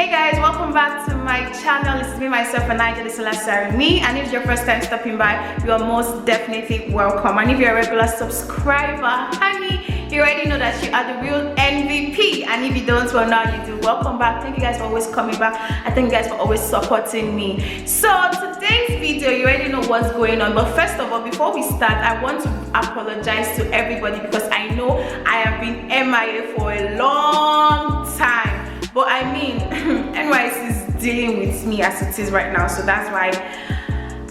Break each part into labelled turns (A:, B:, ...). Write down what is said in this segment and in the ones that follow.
A: Hey guys, welcome back to my channel. This is me, myself, and I, me. And if it's your first time stopping by, you are most definitely welcome. And if you're a regular subscriber, honey, you already know that you are the real MVP. And if you don't, well, now you do. Welcome back. Thank you guys for always coming back. I thank you guys for always supporting me. So today's video, you already know what's going on. But first of all, before we start, I want to apologize to everybody because I know I have been MIA for a long time. But I mean, Nysc is dealing with me as it is right now, so that's why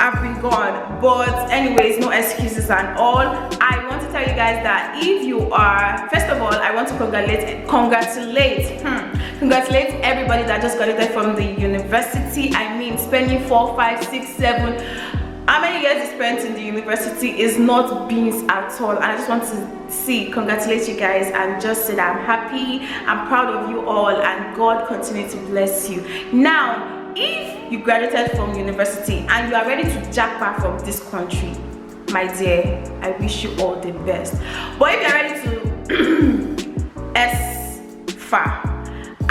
A: I've been gone. But anyways, no excuses and all. I want to tell you guys that if you are, first of all, I want to congratulate everybody that just graduated from the university. I mean, spending 4, 5, 6, 7. How many years you spent in the university is not beans at all, and I just want to congratulate you guys and just say that I'm happy, I'm proud of you all, and God continue to bless you. Now, if you graduated from university and you are ready to jackpot from this country, my dear, I wish you all the best. But if you're ready to S-far,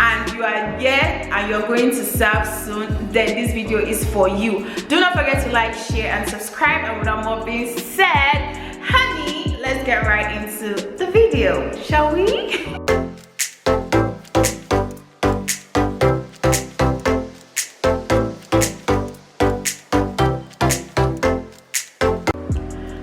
A: and you are here and you're going to serve soon, then this video is for you. Do not forget to like, share, and subscribe. And without more being said, honey, let's get right into the video, shall we?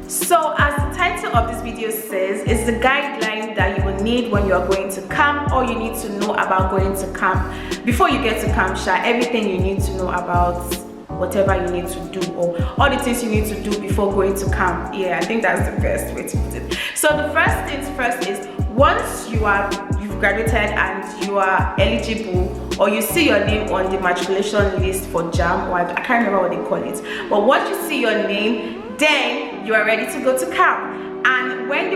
A: So as the title of this video says, it's the guideline that you will need when you are going to camp, or you need to know about going to camp before you get to camp. Everything you need to know about whatever you need to do, or all the things you need to do before going to camp. Yeah, I think that's the best way to put it. So the first things first is, once you've graduated and you are eligible, or you see your name on the matriculation list for JAM, or I can't remember what they call it, but once you see your name, then you are ready to go to camp. And when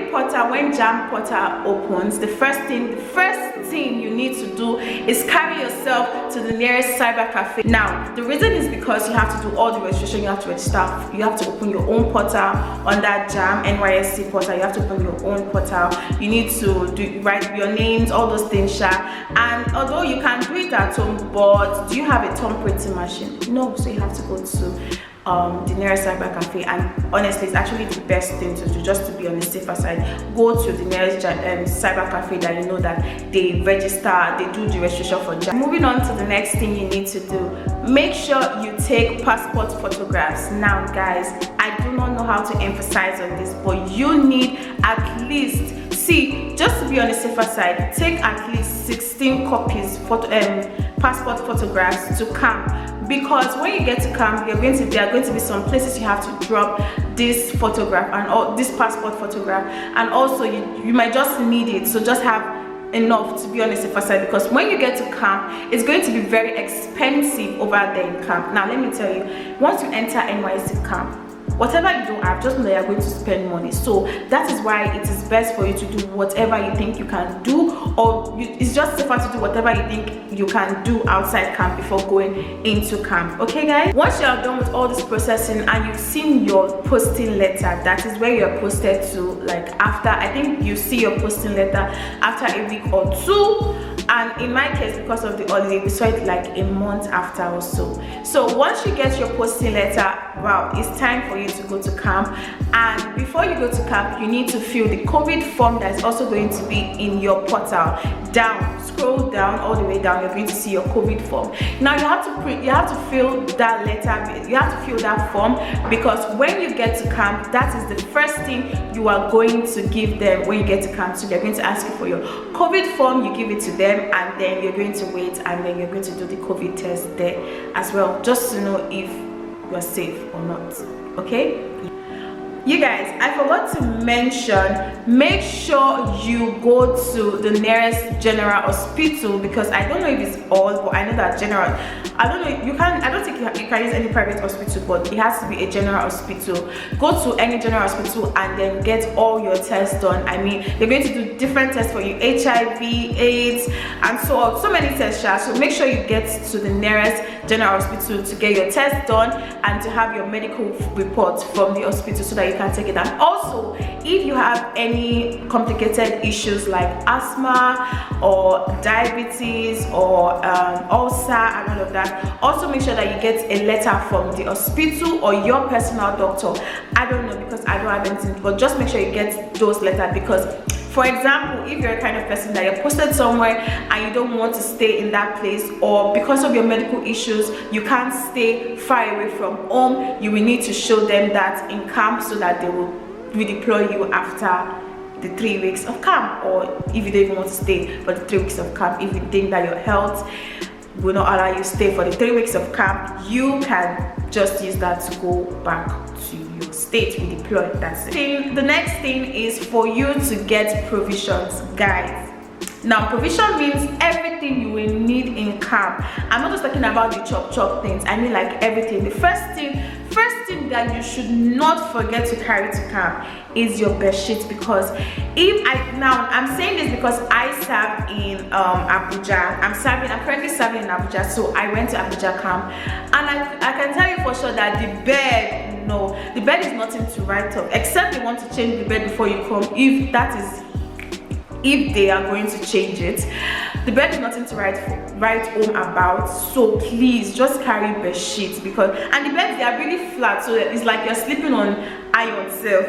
A: JAM portal opens, the first thing you need to do is carry yourself to the nearest cyber cafe. Now, the reason is because you have to do all the registration. You have to register, you have to open your own portal on that JAM Nysc portal. You have to open your own portal. You need to write your names, all those things, and although you can do it at home, but do you have a thumb printing machine? No, so you have to go to the nearest cyber cafe. And honestly, it's actually the best thing to do, just to be on the safer side. Go to the nearest cyber cafe that you know that they register, they do the registration for JAM. Moving on to the next thing you need to do, make sure you take passport photographs. Now guys, I do not know how to emphasize on this, but you need at least, just to be on the safer side, take at least 16 copies passport photographs to camp. Because when you get to camp, there are going to be some places you have to drop this photograph and this passport photograph, and also you might just need it, so just have enough to be on the safer side, because when you get to camp, it's going to be very expensive over there in camp. Now let me tell you, once you enter Nysc camp, whatever you don't have, just know that you're going to spend money. So that is why it is best for you to do whatever you think you can do, or it's just safer to do whatever you think you can do outside camp before going into camp. Okay guys, once you are done with all this processing and you've seen your posting letter, that is where you're posted to, like after, I think you see your posting letter after a week or 2. And in my case, because of the holiday, we saw it like a month after or so. So once you get your posting letter, wow, it's time for you to go to camp. And before you go to camp, you need to fill the COVID form that is also going to be in your portal. Scroll down all the way down, you're going to see your COVID form. Now you have to fill that letter, you have to fill that form, because when you get to camp, that is the first thing you are going to give them when you get to camp. So they're going to ask you for your COVID form, you give it to them, and then you're going to wait, and then you're going to do the COVID test there as well, just to know if you're safe or not. Okay, you guys, I forgot to mention, make sure you go to the nearest general hospital, because I don't know if it's all, but I know that general, I don't think you can use any private hospital, but it has to be a general hospital. Go to any general hospital and then get all your tests done. I mean, they're going to do different tests for you, HIV, AIDS, and so on, so many tests. So make sure you get to the nearest general hospital to get your test done and to have your medical report from the hospital, so that you can take it. And also, if you have any complicated issues like asthma or diabetes or ulcer and all of that, also make sure that you get a letter from the hospital or your personal doctor. I don't know, because I don't have anything, but just make sure you get those letters. Because for example, if you're a kind of person that you're posted somewhere and you don't want to stay in that place, or because of your medical issues you can't stay far away from home, you will need to show them that in camp so that they will redeploy you after the 3 weeks of camp, or if you don't even want to stay for the 3 weeks of camp. If you think that your health will not allow you to stay for the 3 weeks of camp, you can just use that to go back to your state, redeploy. That's it. The next thing is for you to get provisions, guys. Now, provision means everything you will need in camp. I'm not just talking about the chop things, I mean like everything. The first thing that you should not forget to carry to camp is your bed sheets. Because I'm saying this because I serve in Abuja. I'm currently serving in Abuja, so I went to Abuja camp, and I can tell you for sure that the bed is nothing to write off, except they want to change the bed before you come. If they are going to change it, the bed is nothing to write home about. So please just carry bed sheets, because and the beds, they are really flat, so it's like you're sleeping on iron self.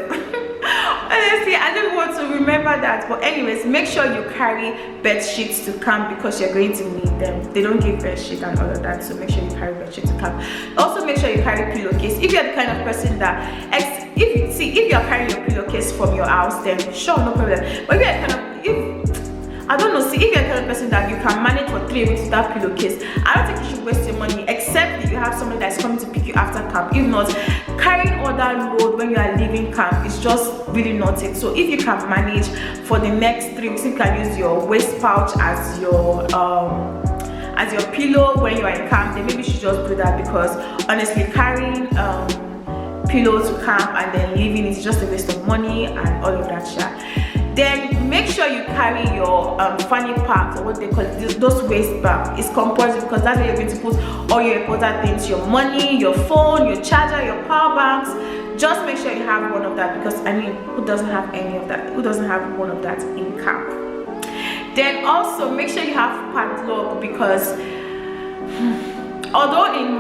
A: Honestly, I don't want to remember that, but anyways, make sure you carry bed sheets to camp because you're going to need them. They don't give bed sheet and all of that, so make sure you carry bed sheet to camp. Also, make sure you carry pillowcase. If you're the kind of person that if you're carrying your pillowcase from your house, then sure, no problem. But if you're kind of if you're the kind of person that you can manage for 3 weeks without pillowcase, I don't think you should waste your money, except if you have somebody that's coming to pick you after camp. If not, carrying all that load when you are leaving camp is just really not it. So if you can manage for the next 3 weeks, you can use your waist pouch as your pillow when you are in camp, then maybe you should just do that. Because honestly, carrying pillow to camp and then leaving is just a waste of money and all of that shit. Then make sure you carry your fanny pack, or what they call it, those waist bags. It's compulsory, because that's where you're going to put all your important things, your money, your phone, your charger, your power banks. Just make sure you have one of that, because I mean, who doesn't have any of that? Who doesn't have one of that in camp? Then also make sure you have padlock, because although in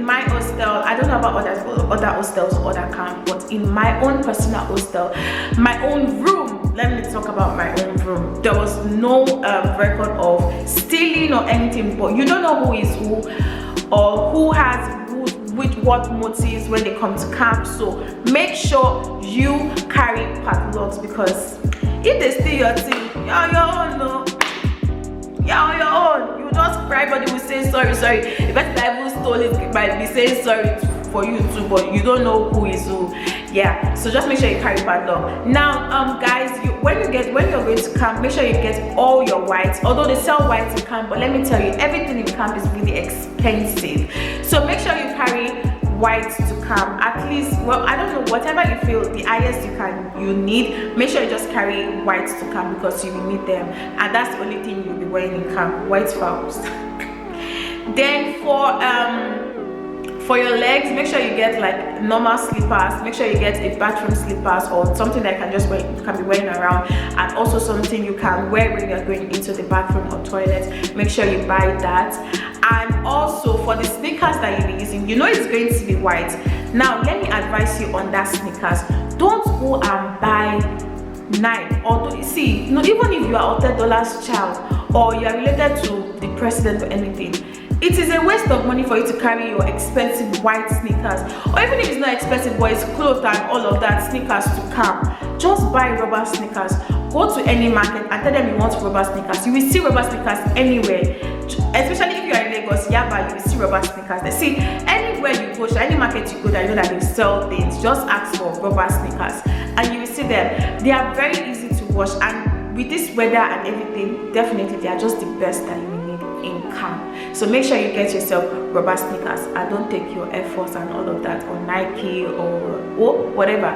A: my hostel, I don't know about other hostels or other camp, but in my own personal hostel, my own room, let me talk about my own room, there was no record of stealing or anything. But you don't know who is who, or who with what motives when they come to camp. So make sure you carry padlocks, because if they steal your thing, you're on your own. No, you're on your own. You just cry, but you will say sorry. The person that even stole it might be saying sorry for you too, but you don't know who is who. Yeah, so just make sure you carry padlock. Now guys, when you're going to camp, make sure you get all your whites. Although they sell whites in camp, but let me tell you, everything in camp is really expensive. So make sure you carry whites to camp. At least, well, I don't know, whatever you feel the highest you need, make sure you just carry whites to camp, because you will need them, and that's the only thing you'll be wearing in camp, white fouls. Then for your legs, make sure you get like normal slippers. Make sure you get a bathroom slippers, or something that you can be wearing around, and also something you can wear when you're going into the bathroom or toilet. Make sure you buy that. And also for the sneakers that you'll be using, it's going to be white. Now let me advise you on that sneakers. Don't go and buy Nike, or even if you are $100 child, or you are related to the president or anything, it is a waste of money for you to carry your expensive white sneakers. Or even if it's not expensive, but it's clothes and all of that, sneakers to camp. Just buy rubber sneakers. Go to any market and tell them you want rubber sneakers. You will see rubber sneakers anywhere. Especially if you are in Lagos, Yaba, you will see rubber sneakers. They see anywhere you go, any market you go that you know that they sell things, just ask for rubber sneakers and you will see them. They are very easy to wash, and with this weather and everything, definitely they are just the best that you need in camp. So make sure you get yourself rubber sneakers, and don't take your Air Force and all of that, or Nike or whatever.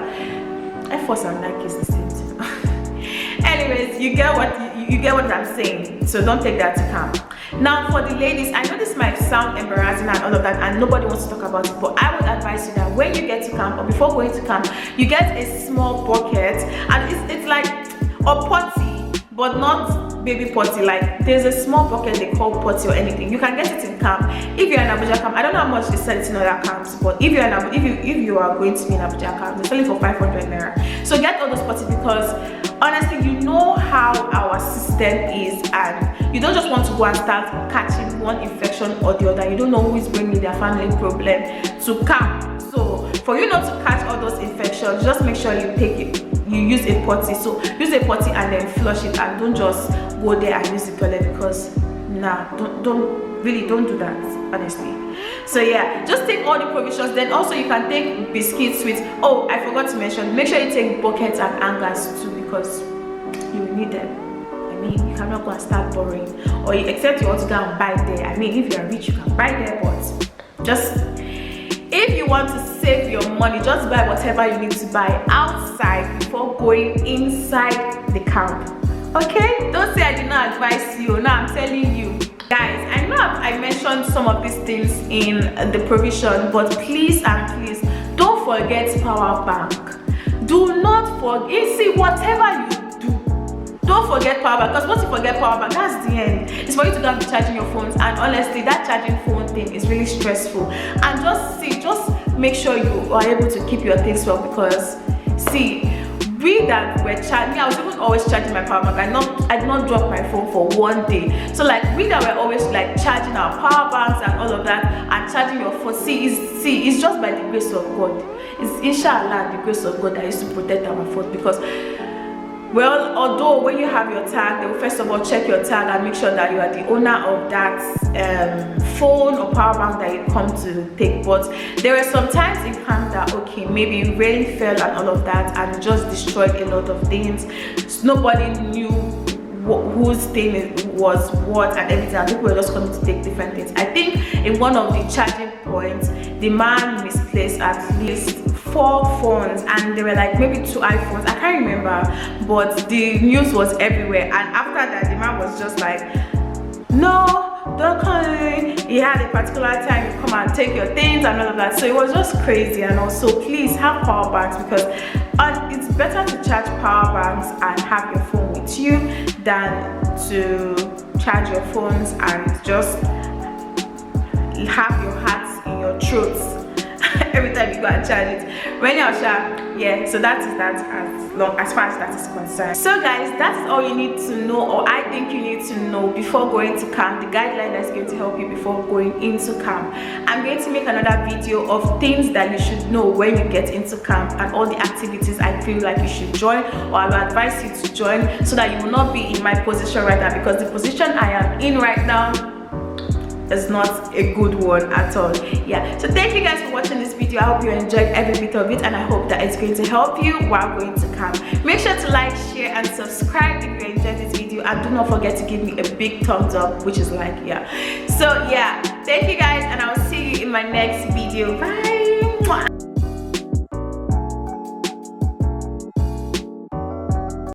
A: Air Force and Nike is the same thing. Anyways, you get what I'm saying, so don't take that to camp. Now for the ladies, I know this might sound embarrassing and all of that, and nobody wants to talk about it, but I would advise you that when you get to camp or before going to camp, you get a small bucket, and it's like a potty, but not baby potty. Like there's a small bucket they call potty or anything. You can get it in camp. If you're in Abuja camp, I don't know how much they sell it in other camps, but if you're in if you are going to be in Abuja camp, they sell it for 500 naira. So get all those potties, because honestly, you know how our system is, and you don't just want to go and start catching one infection or the other. You don't know who is bringing their family problem to camp. So for you not to catch all those infections, just make sure you take it. You use a potty. So use a potty and then flush it, and don't just go there and use the toilet, because nah, don't do that, honestly. So yeah, just take all the provisions. Then also you can take biscuits, sweets. Oh, I forgot to mention, make sure you take buckets and hangers too, because you will need them. I mean, you cannot go and start borrowing, or except you want to go and buy there. I mean, if you are rich, you can buy there, but just if you want to save your money, just buy whatever you need to buy outside before going inside the camp. Okay, don't say I did not advise you. Now I'm telling you guys. I know I mentioned some of these things in the provision, but please and please don't forget power bank. Do not forget. See, whatever you do, don't forget power bank, because once you forget power bank, that's the end. It's for you to go and be charging your phones, and honestly that charging phone thing is really stressful. And just make sure you are able to keep your things well, because see, we that were charging, I was even always charging my power bank. I did not drop my phone for one day. So like we that were always like charging our power banks and all of that, and charging your phone, it's just by the grace of God. It's inshallah the grace of God that used to protect our phone, because well, although when you have your tag, they will first of all check your tag and make sure that you are the owner of that phone or power bank that you come to take. But there were some times in camp that, okay, maybe rain fell and all of that, and just destroyed a lot of things. Nobody knew whose thing was what and everything, and people were just coming to take different things. I think in one of the charging points, the man misplaced at least 4 phones, and they were like maybe 2 iPhones, I can't remember, but the news was everywhere. And after that, the man was just like, no, don't come in. He had a particular time to come and take your things and all of that. So it was just crazy. And also, please have power banks, because it's better to charge power banks and have your phone with you than to charge your phones and just have your hats in your throats every time you go and charge it. When you're sharp, yeah. So that is that as far as that is concerned. So guys, that's all you need to know, or I think you need to know before going to camp. The guideline that's going to help you before going into camp. I'm going to make another video of things that you should know when you get into camp, and all the activities I feel like you should join, or I will advise you to join, so that you will not be in my position right now, because the position I am in right now is not a good one at all. Yeah, so thank you guys for watching this video. I hope you enjoyed every bit of it, and I hope that it's going to help you while going to camp. Make sure to like, share and subscribe if you enjoyed this video, and do not forget to give me a big thumbs up, which is like, yeah. So yeah, thank you guys, and I'll see you in my next video. Bye.